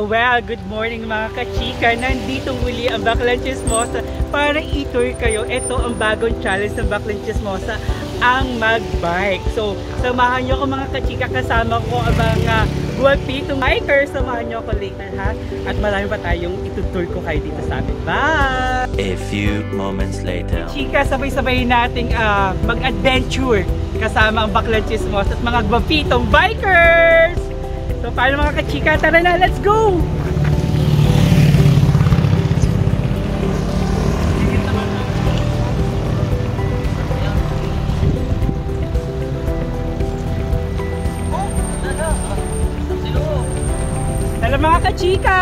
Well, good morning mga kachika. Nandito muli ang Baklang Chismosa para i-tour kayo. Ito ang bagong challenge ng Baklang Chismosa, ang mag-bike. So, samahan nyo ako mga kachika. Kasama ko ang mga guwapitong bikers. Samahan nyo ako later ha. At marami pa tayong itutur ko kayo dito sa amin. Bye! A few moments later. Chika, sabay-sabay nating mag-adventure kasama ang Baklang Chismosa at mga guwapitong bikers! So, paano mga kachika? Tara na, let's go! Tara mga kachika!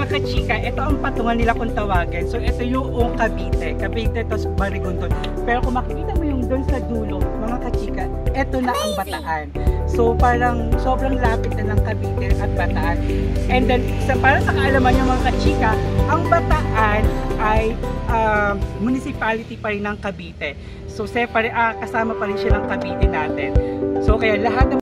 Kachika, ito ang patungan nila kung tawagin. So ito yung Cavite, tapos Marigondon. Pero kung makikita mo yung doon sa dulo, mga kachika, ito na ang Bataan. So parang sobrang lapit na ng Cavite at Bataan. And then para sa kaalaman nyo mga kachika, ang Bataan ay municipality pa rin ng Cavite. So kasama pa rin siya ng Cavite natin. So kaya lahat ng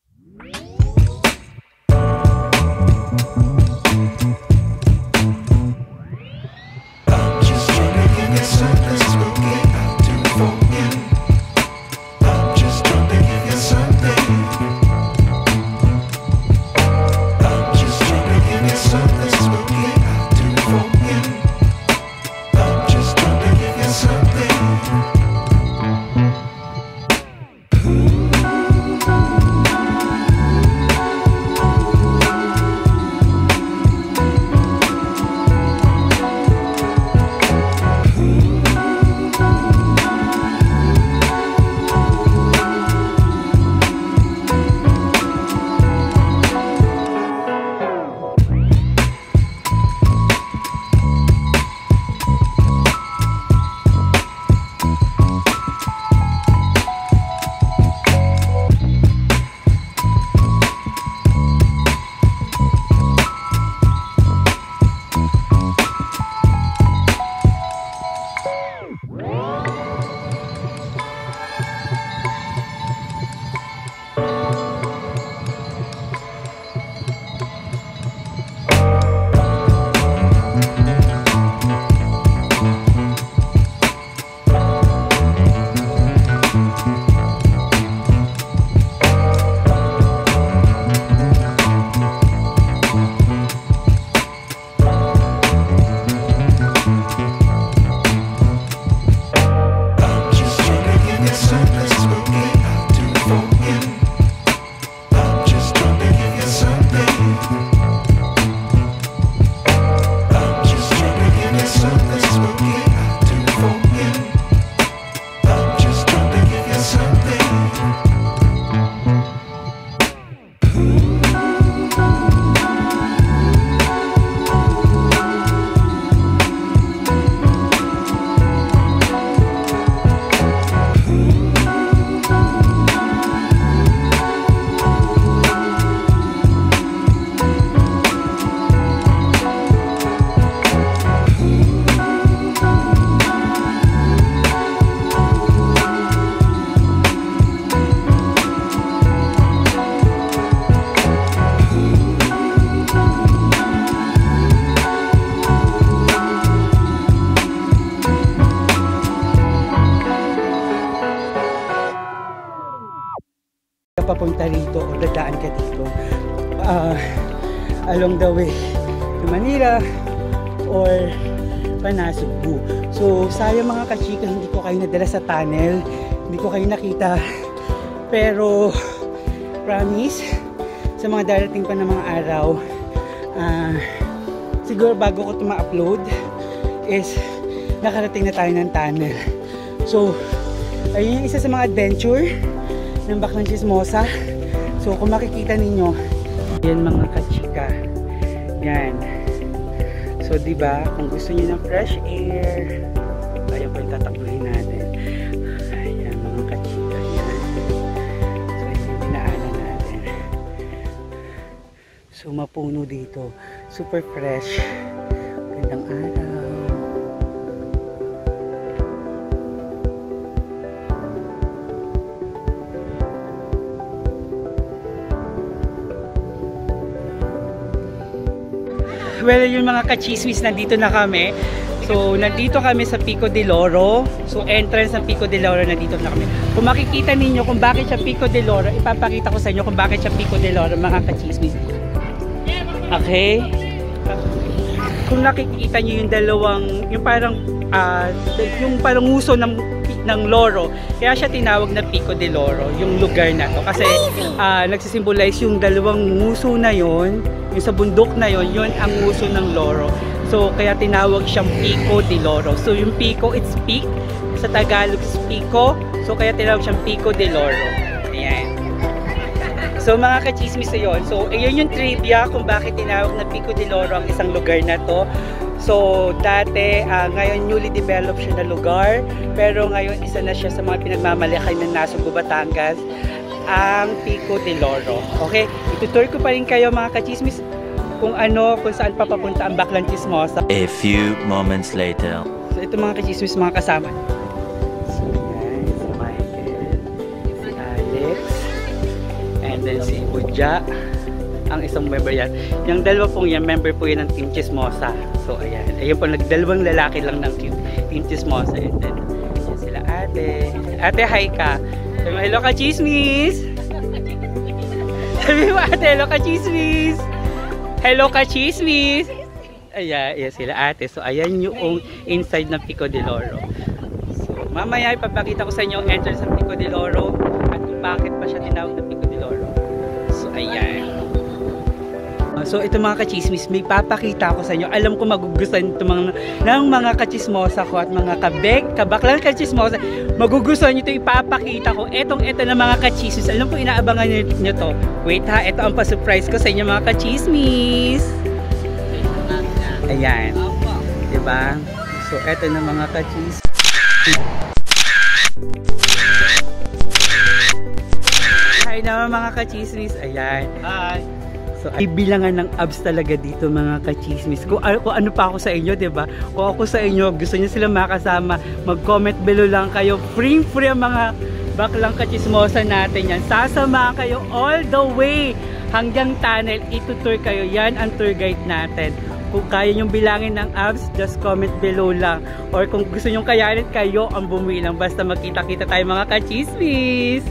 papunta rito o dadaan ka dito along the way to Manila or Panasugbu. So sayang mga kachika, hindi ko kayo nadala sa tunnel, hindi ko kayo nakita, pero promise sa mga darating pa na mga araw, siguro bago ko ito ma-upload is nakarating na tayo ng tunnel. So, ayun yung isa sa mga adventure ng Baklang Chismosa. So, kung makikita ninyo, yan mga kachika. Yan. So, diba, kung gusto niyo ng fresh air, ayan po yung tatakbuhin natin. Ayan, mga kachika. Yan. So, ito yung dinaanan natin. So, mapuno dito. Super fresh. Gandang araw. Well, yung mga kachismis, nandito na kami. So, nandito kami sa Pico de Loro. So, entrance ng Pico de Loro, nandito na kami. Kung makikita ninyo kung bakit siya Pico de Loro, ipapakita ko sa inyo kung bakit siya Pico de Loro, mga kachismis. Okay? Kung nakikita nyo yung dalawang, yung parang nguso ng Loro, kaya siya tinawag na Pico de Loro, yung lugar na to. Kasi nagsisimbolize yung dalawang nguso na yon, yung sa bundok na yon, yun ang nguso ng Loro. So, kaya tinawag siyang Pico de Loro. So, yung Pico, it's peak. Sa Tagalog, it's Pico. So, kaya tinawag siyang Pico de Loro. Ayan. So, mga kachismis na yun. So, ayun yung trivia kung bakit tinawag na Pico de Loro ang isang lugar na to. So, dati, ngayon newly developed siya na lugar. Pero ngayon, isa na siya sa mga pinagmamalakay ng Nasugbu, Batangas, ang Pico de Loro. Okay? Itutur ko pa rin kayo, mga kachismis, kung saan papapunta ang Baklang Chismosa. A few moments later. So, ito mga kachismis, mga kasama. So, yan, si Michael, si Alex, and then si Budja, ang isang member yan. Yung dalawa pong yan, member po yan ng Team Chismosa. So, ayan. Ayun po, dalawang lalaki lang ng Team Chismosa. And then, yan sila ate. Ate, hi ka. Sabi mo, hello ka, Chismis! Sabi mo, ate, hello ka, Chismis! Hello ka, Chismis! Ayan, yan sila ate. So, ayan yung inside ng Pico de Loro. So, mamaya ipapakita ko sa inyo ang entrance ng Pico de Loro at kung bakit pa siya tinawag na Pico de Loro. So, ayan. So, ito mga kachismis, may papakita ko sa inyo. Alam ko magugustuhan ito ng mga kachismosa ko at mga kabaklang kachismosa. Magugustuhan nyo ito, ipapakita ko. Ito na mga kachismis. Alam ko inaabangan nyo to. Wait ha, ito ang pa-surprise ko sa inyo mga kachismis. Ayan. Diba? So, ito na mga kachismis. Hi naman mga kachismis. Ayan. Hi. So, ay bilangan ng abs talaga dito mga kachismis. Kung ano pa ako sa inyo, diba? Kung ako sa inyo, gusto niyo sila makasama, mag-comment below lang kayo. Free ang mga baklang kachismosa natin yan. Sasama kayo all the way hanggang tunnel. Itutur kayo. Yan ang tour guide natin. Kung kaya nyong bilangin ng abs, just comment below lang. Or kung gusto nyong kayanin, kayo ang bumuilang. Basta magkita-kita tayo mga kachismis.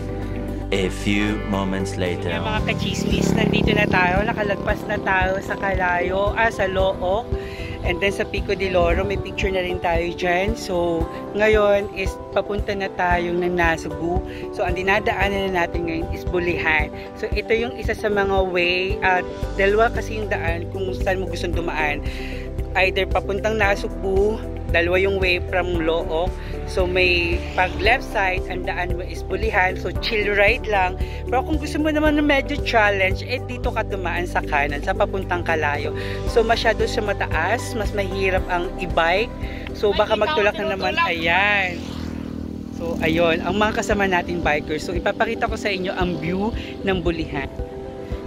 A few moments later. Mga kachismis, nandito na tayo. Nakalagpas na tayo sa Kalayo, sa Looc. And then sa Pico de Loro, may picture na rin tayo dyan. So, ngayon is papunta na tayong ng Nasugbu. So, ang dinadaanan na natin ngayon is Bulihan. So, ito yung isa sa mga way. Dalawa kasi yung daan kung saan mo gustong dumaan. Either papuntang Nasugbu, dalawa yung way from Looc. So, may pag left side, ang daan mo is Bulihan. So, chill ride lang. Pero kung gusto mo naman na medyo challenge, dito ka dumaan sa kanan, sa papuntang Kalayo. So, masyado siya mataas. Mas mahirap ang e-bike. So, baka magtulak na naman. Ayan. So, ayun. Ang mga kasama nating bikers. So, ipapakita ko sa inyo ang view ng Bulihan.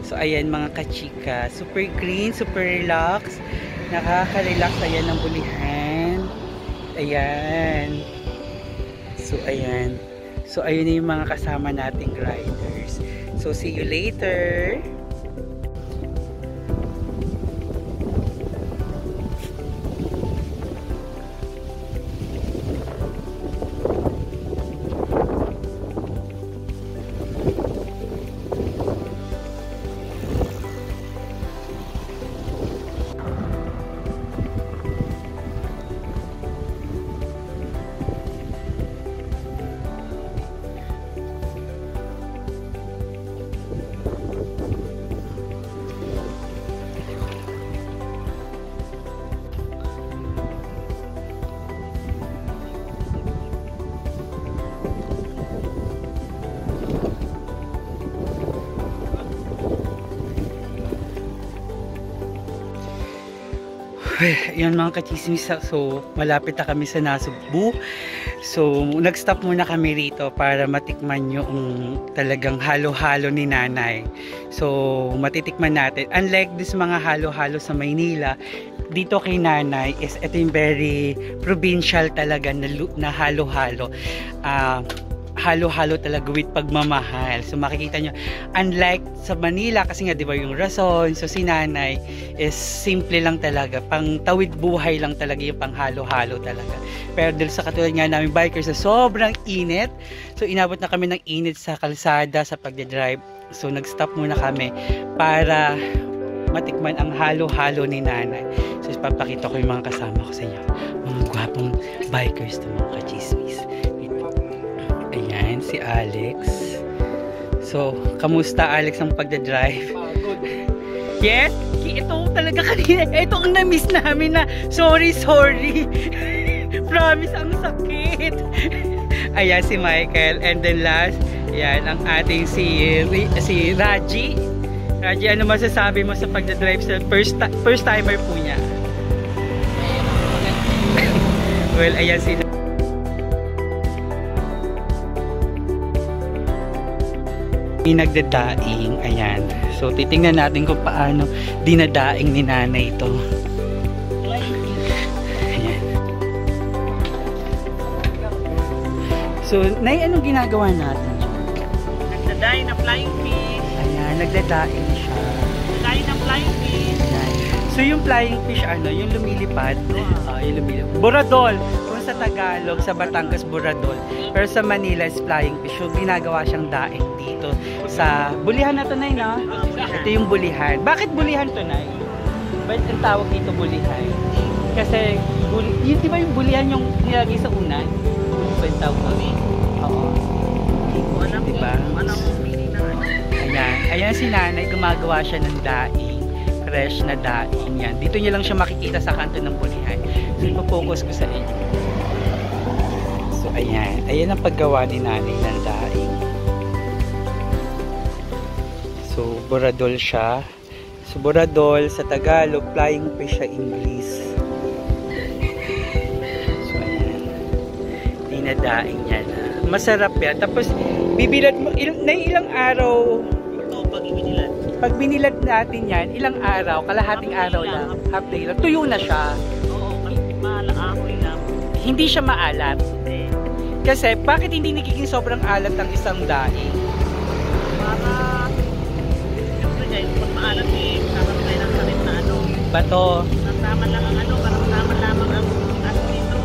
So, ayan mga kachika. Super green, super relax. Nakaka-relax. Ayan ang Bulihan. Ayan. So, ayan. So, ayun yung mga kasama nating riders. So, see you later. Yan mga kachismis, so malapit na kami sa Nasugbu. So nag-stop muna kami rito para matikman yung talagang halo-halo ni nanay. So matitikman natin. Unlike this mga halo-halo sa Maynila, dito kay nanay is ito yung very provincial talaga na halo-halo. Halo-halo talaga with pagmamahal. So makikita nyo, unlike sa Manila, kasi nga diba yung rason, so si nanay is simple lang talaga, pang tawid buhay lang talaga yung pang halo-halo talaga. Pero dahil sa katulad nga namin bikers na sobrang init, so inabot na kami ng init sa kalsada sa pagdadrive. So nag-stop muna kami para matikman ang halo-halo ni nanay. So papakita ko yung mga kasama ko sa inyo, mga gwapong bikers to mga kachismis. Ayan, si Alex. So, kamusta Alex ang pagdadrive? Good. Yes? Ito talaga kanina. Ito ang na-miss namin na sorry. Promise, ang sakit. Ayan, si Michael. And then last, ayan, ang ating si Raji. Raji, ano masasabi mo sa pagdadrive sa first timer po niya? Well, ayan si nagdadaing, ayan. So titingnan natin kung paano dinadaing ni nanay ito. Ayan. So, nay, anong ginagawa natin? Nagdadaing na flying fish. Ayan, nagdadaing siya. Nagdadaing na flying fish. Ayan. So yung flying fish, yung lumilipad, yung lumilipad. Buradol! Kung sa Tagalog, sa Batangas, buradol. Pero sa Manila is flying fish. So ginagawa siyang daing dito sa bulihan na to, nay, no? Ito yung bulihan. Bakit bulihan to, nay? Ba't ang tawag dito bulihan? Kasi, yun di ba yung bulihan yung nilagay sa unan? Ba't yung tawag mo? Oo. Diba? Ayan si nanay, gumagawa siya ng daing. Fresh na daing yan. Dito niya lang siya makikita sa kanto ng bulihan. So, ipo-focus ko sa inyo. So, ayan. Ayan ang paggawa ni nanay ng daing. So, buradol siya. So, buradol sa Tagalog, flying fish sa English. So, ayan. Dinadaing yan. Masarap yan. Tapos, bibilad mo, ilang araw? Ito, pag ibinilad. Pag binilad natin yan, ilang araw? Kalahating araw lang. Half day lang. Tuyo na siya. Oo, maalakoy lang. Hindi siya maalat. Kasi, bakit hindi nagiging sobrang alat ang isang daing? Para pag maalat eh, kasama tayo ng sakit na ano. Bato. Nasama lang ang ano, para masama lamang ang ano dito.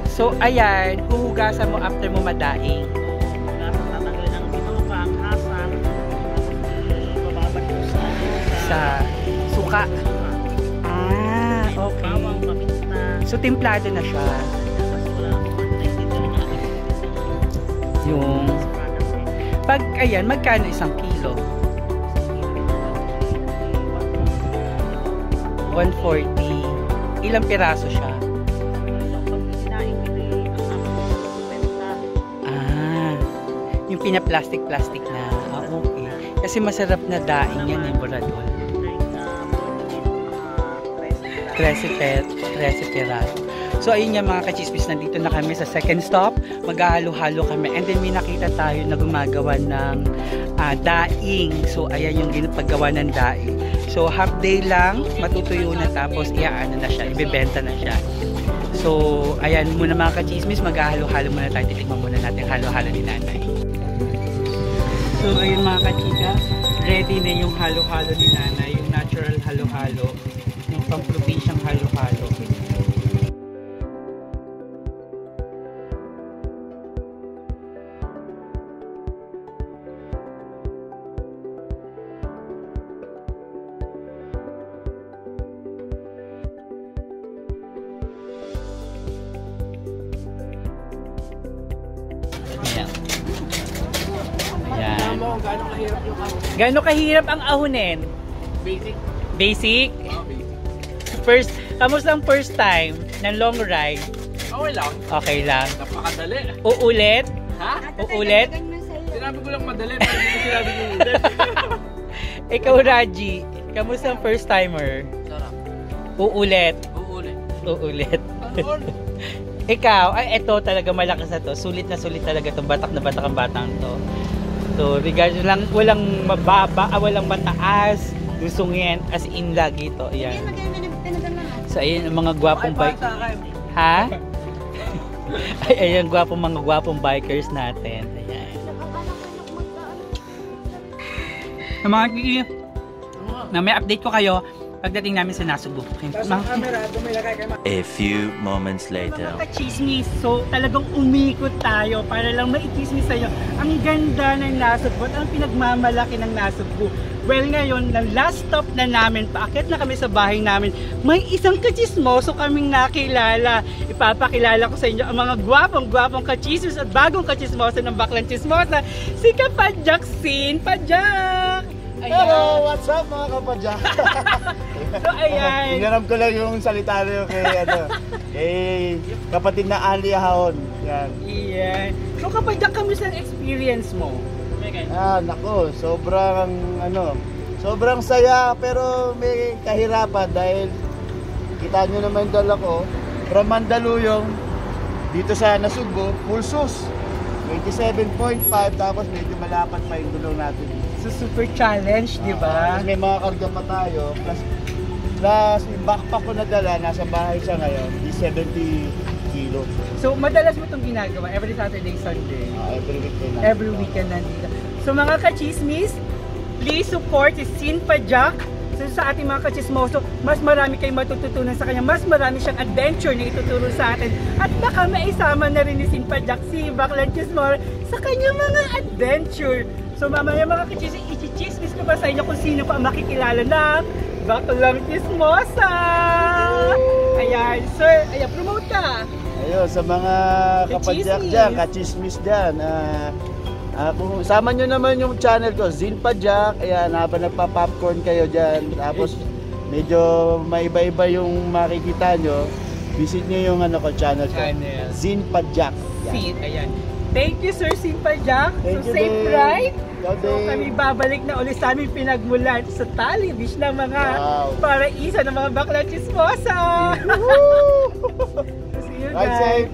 So, ayan, huhugasan mo after mo madaing. Tatanggalin ang binuka, ang asan, bababad mo Sa suka. Ah, okay. bawang, paminta. So, timplado na siya. Tapos wala akong dito na Yung, pag, ayan, magkano isang kilo? 140. Ilang piraso siya? Yung pina-plastic na. Okay. Kasi masarap na daing yan yung buradol. 13 piraso. So ayun nga mga kachismis, nandito na kami sa second stop. Maghahalo-halo kami. And then may nakita tayo na gumagawa ng daing. So ayan yung paggawa ng daing. So half day lang, matutuyo na, tapos iaano na siya, ibebenta na siya. So ayan muna mga kachismis, maghahalo-halo muna tayo. Titikman muna natin halo-halo ni nanay. So ayun mga kachika, ready na yung halo-halo ni nanay, yung natural halo-halo, yung pang-propinsyang halo-halo. Ayan. Gaano kahirap ang ahunin? Basic? First, kamusta ang first time ng long ride? Okay lang. Napakadali. Uulit? Ha? Uulit? Sinabi ko lang madali, pero hindi ko sinabi ko ulit. Ikaw, Raji, kamusta ang first timer? Sarap. Uulit. Uulit. Uulit. Ikaw, ay ito talaga malakas na to. Sulit na sulit talaga to. Batak na batak ang batang to. So, regardless lang, walang mababa, walang mataas. Lusungin, as in lagi to. Ayan. So, ayan ang mga gwapong bike. Ha? Ay, ayan, mga gwapong bikers natin. Ayan. Mga kiki, na may update ko kayo pagdating namin sa Nasugbu. A few moments later. Mga ka-chismis, so talagang umikot tayo para lang maikismis sa'yo ang ganda ng Nasugbu at ang pinagmamalaki ng Nasugbu. Well, ngayon, na last stop na namin, paakit na kami sa bahay namin, may isang kachismoso kaming nakilala. Ipapakilala ko sa inyo ang mga gwapong kachismis at bagong kachismoso ng Baklang Chismosa, si Kapadjak Sin Padjak! Hello! What's up mga kapadyak? So, ayan. Hinaram ko lang yung salita na yung kay kapatid na Ali Ahon. Yan. Iyan. So, Kapadjak, kamusta ang experience mo? Nako, sobrang saya pero may kahirapan dahil kita nyo naman dala ko from Mandaluyong dito sa Nasugbu, full sus 27.5 tapos medyo malapat pa yung gulong natin. So, super challenge, di ba? May mga karga pa tayo plus yung backpack ko na dala nasa bahay siya ngayon is 70 kilo. So, madalas mo itong ginagawa every Saturday, Sunday? Every weekend. Every weekend nandito. So mga kachismis, please support si Sin Padjak. So sa ating mga kachismoso, mas marami kayong matututunan sa kanya. Mas marami siyang adventure na ituturo sa atin. At baka maisama na rin ni Sin Padjak si Baklang Chismosa sa kanyang mga adventure. So mamaya mga kachismis, i-chismis ko ba sa inyo kung sino pa makikilala ng Baklang Chismosa? Ayan, sir. Ayan, promote ka. Ayun, sa mga kapadyak dyan, kachismis dyan. Kung sama nyo naman yung channel ko, Zin Padjak. Ayan, habang nagpa-popcorn kayo dyan. Tapos, medyo maiba-iba yung makikita nyo. Visit nyo yung channel ko. Zin Padjak. Zin, ayan. Thank you, Sir Sin Padjak. So, safe ride. So, kami babalik na ulit sa aming pinagmulan sa Tali Beach ng mga paraisa ng mga Baklang Chismosa. See you guys.